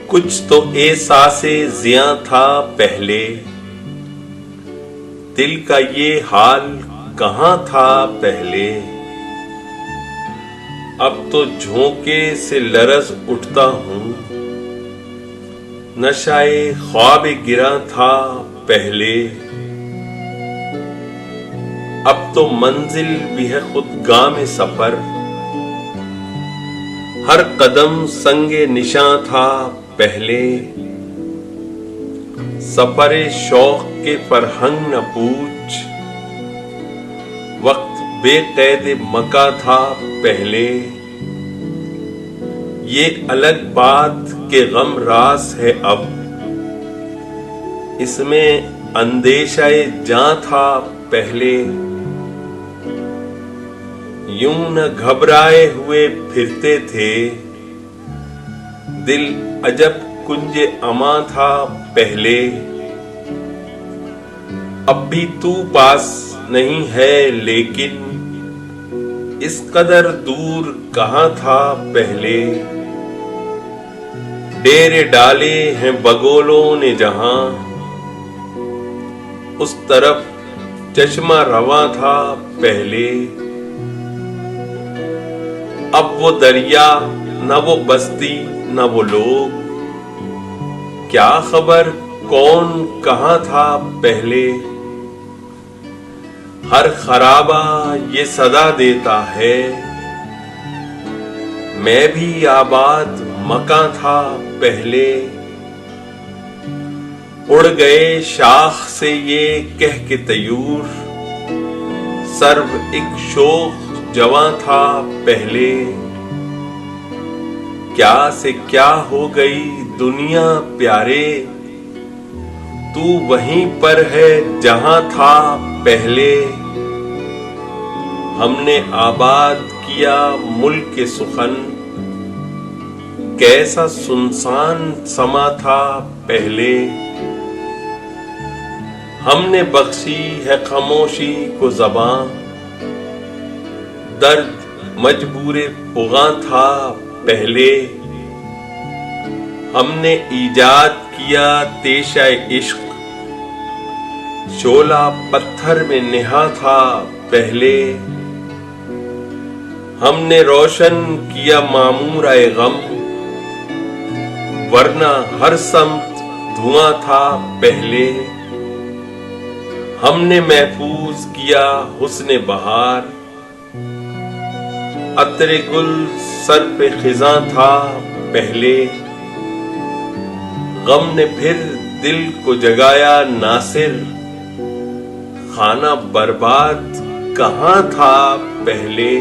کچھ تو احساس زیاں تھا پہلے، دل کا یہ حال کہاں تھا پہلے، اب تو جھونکے سے لرز اٹھتا ہوں، نشائے خواب گراں تھا پہلے، اب تو منزل بھی ہے خود گام سفر، ہر قدم سنگ نشاں تھا پہلے، سفر شوق کے فرہنگ نہ پوچھ، وقت بے قید مکاں تھا پہلے، یہ الگ بات کہ غم راس ہے اب، اس میں اندیشہ جاں تھا پہلے، یوں نہ گھبرائے ہوئے پھرتے تھے، دل عجب کنج امان تھا پہلے، اب بھی تو پاس نہیں ہے لیکن اس قدر دور کہاں تھا پہلے، ڈیرے ڈالے ہیں بگولوں نے جہاں، اس طرف چشمہ رواں تھا پہلے، اب وہ دریا نہ وہ بستی نہ وہ لوگ، کیا خبر کون کہاں تھا پہلے، ہر خرابہ یہ صدا دیتا ہے، میں بھی آباد مکاں تھا پہلے، اڑ گئے شاخ سے یہ کہہ کے طیور، سرو ایک شوخ جواں تھا پہلے، کیا سے کیا ہو گئی دنیا پیارے، تو وہیں پر ہے جہاں تھا پہلے، ہم نے آباد کیا ملک سخن، کیسا سنسان سما تھا پہلے، ہم نے بخشی ہے خاموشی کو زباں، درد مجبور فغاں تھا پہلے، ہم نے ایجاد کیا تیشہ عشق، شعلہ پتھر میں نہا تھا پہلے، ہم نے روشن کیا معمورہ غم، ورنہ ہر سمت دھواں تھا پہلے، ہم نے محفوظ کیا حسن بہار، عطر گل سر پہ خزاں تھا پہلے، غم نے پھر دل کو جگایا ناصر، خانہ برباد کہاں تھا پہلے۔